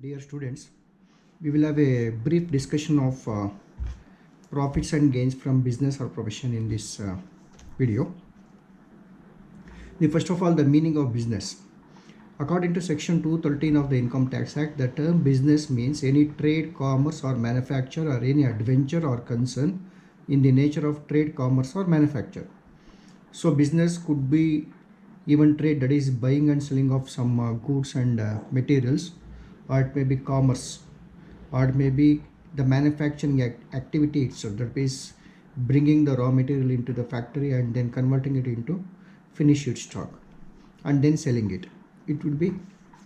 Dear students, we will have a brief discussion of profits and gains from business or profession in this video. First of all, the meaning of business. According to section 213 of the Income Tax Act, the term business means any trade, commerce or manufacture or any adventure or concern in the nature of trade, commerce or manufacture. So business could be even trade, that is buying and selling of some goods and materials, or it may be commerce, or it may be the manufacturing activity itself, that is bringing the raw material into the factory and then converting it into finished stock and then selling it. It will be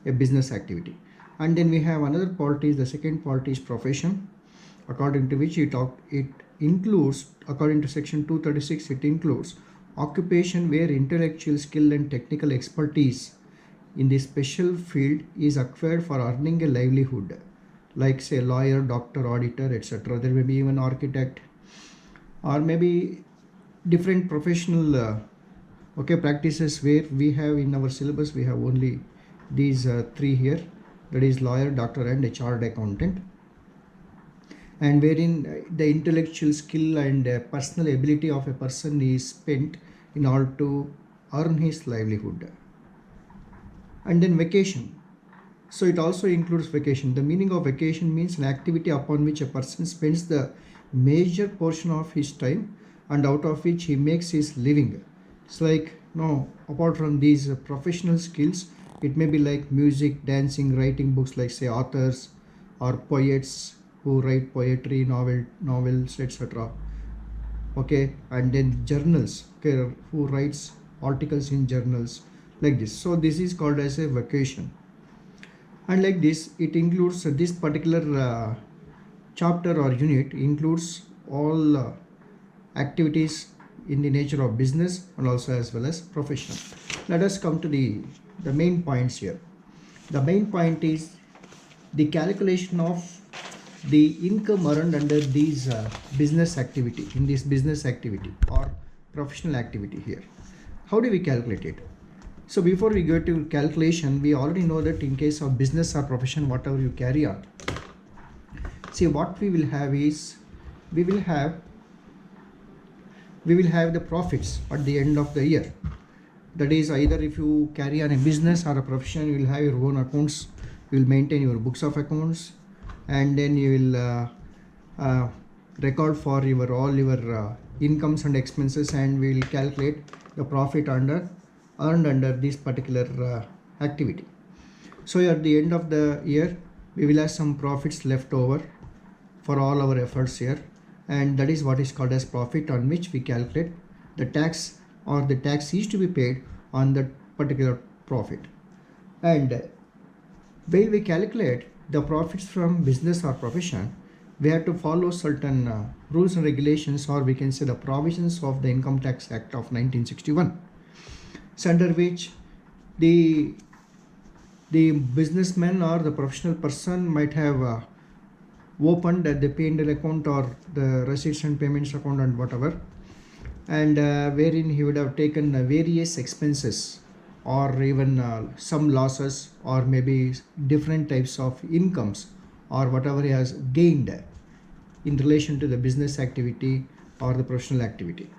a business activity. And then we have another part is, the second part is profession, according to which it includes, according to section 236, it includes occupation where intellectual skill and technical expertise in the special field is acquired for earning a livelihood, like say lawyer, doctor, auditor, etc. There may be even architect, or maybe different professional practices where we have in our syllabus we have only these three here, that is lawyer, doctor and a chartered accountant, and wherein the intellectual skill and personal ability of a person is spent in order to earn his livelihood. And then vacation. So it also includes vacation. The meaning of vacation means an activity upon which a person spends the major portion of his time and out of which he makes his living. It's like, apart from these professional skills, it may be like music, dancing, writing books, like say authors or poets who write poetry, novels, etc. And then journals, who writes articles in journals, like this. So this is called as a vacation. And like this, it includes this particular chapter or unit includes all activities in the nature of business and also as well as profession. Let us come to the main points here. The main point is the calculation of the income earned under these business activity, in this business activity or professional activity here. How do we calculate it? So before we go to calculation, we already know that in case of business or profession, whatever you carry on, see what we will have is, we will have the profits at the end of the year. That is, either if you carry on a business or a profession, you will have your own accounts, you will maintain your books of accounts, and then you will record for all your incomes and expenses, and we will calculate the profit earned under this particular activity. So at the end of the year, we will have some profits left over for all our efforts here, and that is what is called as profit, on which we calculate the tax, or the tax is to be paid on that particular profit. And while we calculate the profits from business or profession, we have to follow certain rules and regulations, or we can say the provisions of the Income Tax Act of 1961, under which the businessman or the professional person might have opened the P&L account or the receipts and payments account and whatever, and wherein he would have taken various expenses, or even some losses, or maybe different types of incomes, or whatever he has gained in relation to the business activity or the professional activity,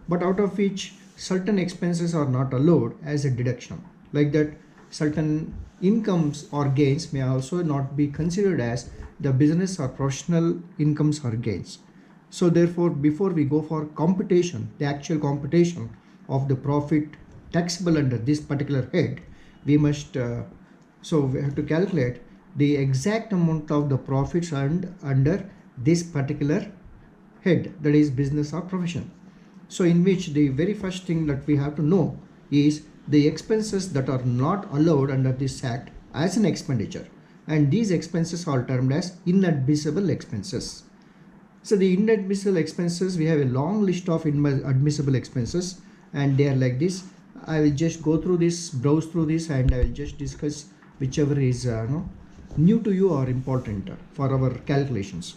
but out of which certain expenses are not allowed as a deduction. Like that, certain incomes or gains may also not be considered as the business or professional incomes or gains. So therefore, before we go for computation, the actual computation of the profit taxable under this particular head, we must we have to calculate the exact amount of the profits earned under this particular head, that is business or profession. So in which the very first thing that we have to know is the expenses that are not allowed under this act as an expenditure, and these expenses are termed as inadmissible expenses. So the inadmissible expenses, we have a long list of admissible expenses, and they are like this. I will just go through this, browse through this, and I will just discuss whichever is new to you or important for our calculations.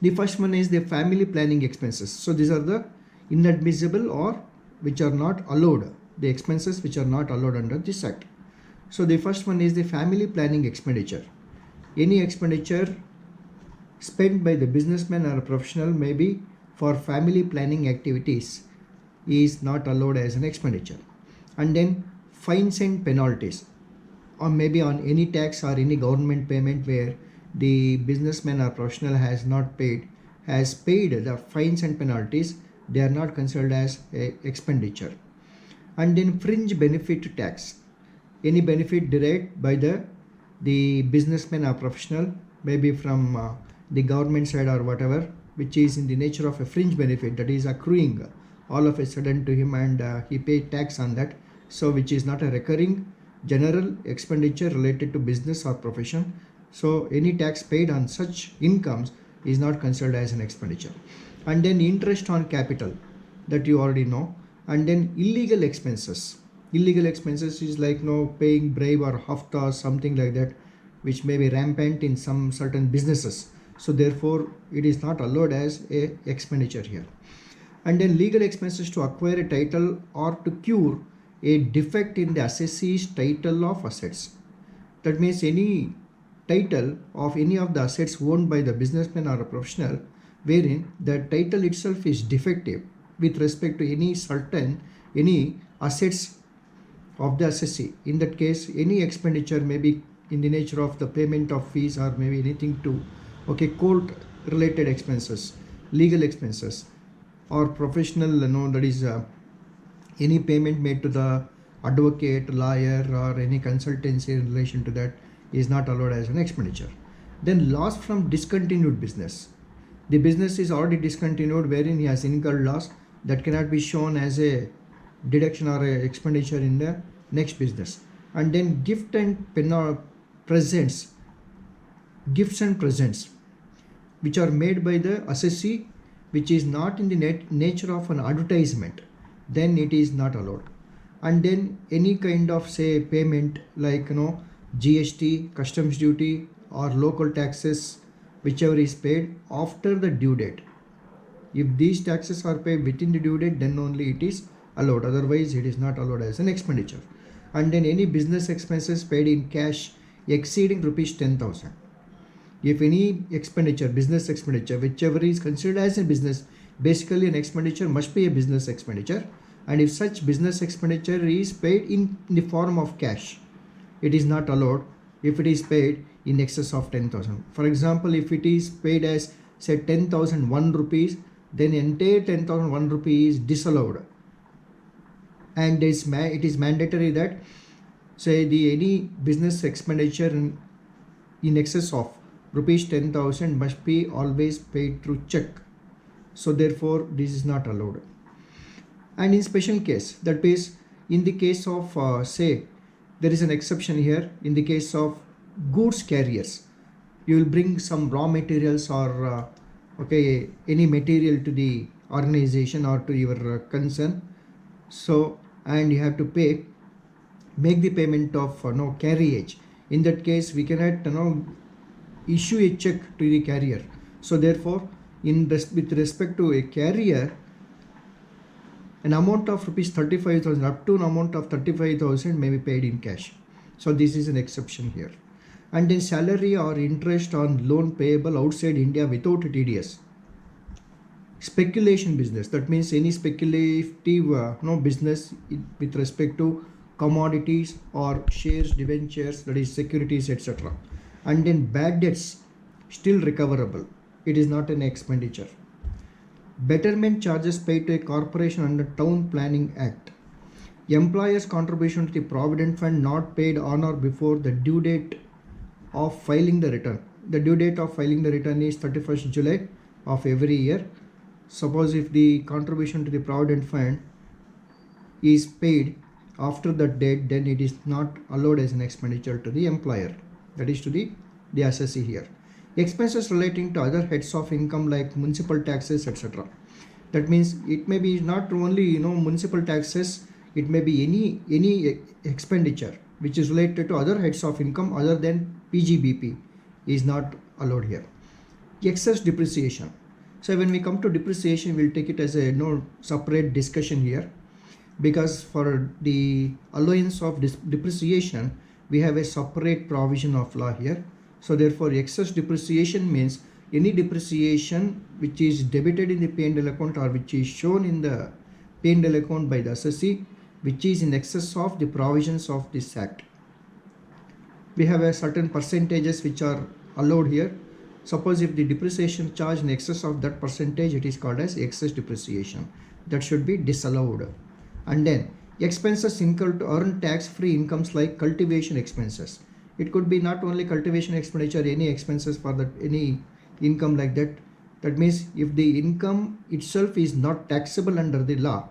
The first one is the family planning expenses. So these are the inadmissible, or which are not allowed, the expenses which are not allowed under this act. So the first one is the family planning expenditure. Any expenditure spent by the businessman or a professional, maybe for family planning activities, is not allowed as an expenditure. And then fines and penalties, or maybe on any tax or any government payment where the businessman or professional has paid the fines and penalties, they are not considered as a expenditure. And then fringe benefit tax, any benefit derived by the businessman or professional, maybe from the government side or whatever, which is in the nature of a fringe benefit that is accruing all of a sudden to him, and he paid tax on that, so which is not a recurring general expenditure related to business or profession. So any tax paid on such incomes is not considered as an expenditure. And then interest on capital, that you already know. And then illegal expenses, illegal expenses is like paying bribe or hafta or something like that, which may be rampant in some certain businesses, so therefore it is not allowed as a expenditure here. And then legal expenses to acquire a title or to cure a defect in the assessee's title of assets. That means any title of any of the assets owned by the businessman or a professional wherein the title itself is defective with respect to any assets of the assessee. In that case, any expenditure may be in the nature of the payment of fees or maybe anything to court related expenses, legal expenses, or professional, that is any payment made to the advocate, lawyer, or any consultancy in relation to that is not allowed as an expenditure. Then loss from discontinued business. The business is already discontinued wherein he has incurred loss, that cannot be shown as a deduction or a expenditure in the next business. And then presents, gifts and presents which are made by the assessee, which is not in the nature of an advertisement, then it is not allowed. And then any kind of say payment like GST, customs duty, or local taxes, whichever is paid after the due date. If these taxes are paid within the due date, then only it is allowed, otherwise it is not allowed as an expenditure. And then any business expenses paid in cash exceeding rupees 10,000. If any expenditure, business expenditure, whichever is considered as a business, basically an expenditure must be a business expenditure, and if such business expenditure is paid in the form of cash, it is not allowed if it is paid in excess of 10,000. For example, if it is paid as say 10,001 rupees, then entire 10,001 rupees is disallowed, and it is mandatory that say any business expenditure in excess of rupees 10,000 must be always paid through check. So therefore this is not allowed. And in special case, that is in the case of say there is an exception here, in the case of goods carriers, you will bring some raw materials or any material to the organization or to your concern, so and you have to make the payment of carriage. In that case we cannot issue a check to the carrier, so therefore with respect to a carrier, an amount of rupees 35,000, up to an amount of 35,000 may be paid in cash. So this is an exception here. And then salary or interest on loan payable outside India without TDS. Speculation business, that means any speculative business with respect to commodities or shares, debentures, that is securities, etc. And then bad debts still recoverable, it is not an expenditure. Betterment charges paid to a corporation under Town Planning Act. Employer's contribution to the Provident Fund not paid on or before the due date of filing the return. The due date of filing the return is 31st July of every year. Suppose if the contribution to the Provident Fund is paid after that date, then it is not allowed as an expenditure to the employer, that is to the assessee here. Expenses relating to other heads of income like municipal taxes, etc. That means it may be not only municipal taxes, it may be any expenditure which is related to other heads of income other than PGBP is not allowed here. Excess depreciation. So when we come to depreciation, we'll take it as a separate discussion here, because for the allowance of depreciation we have a separate provision of law here. So therefore excess depreciation means any depreciation which is debited in the P&L account or which is shown in the P&L account by the assessee, which is in excess of the provisions of this act. We have a certain percentages which are allowed here. Suppose if the depreciation charge in excess of that percentage, it is called as excess depreciation. That should be disallowed. And then expenses incurred to earn tax-free incomes like cultivation expenses. It could be not only cultivation expenditure, any expenses for that, any income like that. That means if the income itself is not taxable under the law,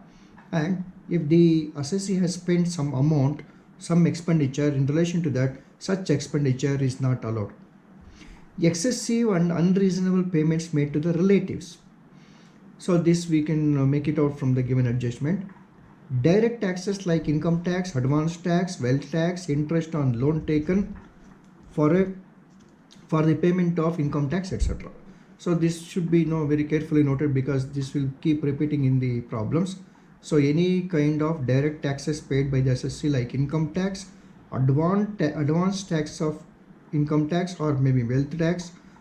and if the assessee has spent some amount, some expenditure in relation to that, such expenditure is not allowed. Excessive and unreasonable payments made to the relatives. So this we can make it out from the given adjustment. Direct taxes like income tax, advance tax, wealth tax, interest on loan taken for the payment of income tax, etc. So this should be very carefully noted, because this will keep repeating in the problems. So any kind of direct taxes paid by the assessee like income tax, advance tax of income tax, or maybe wealth tax,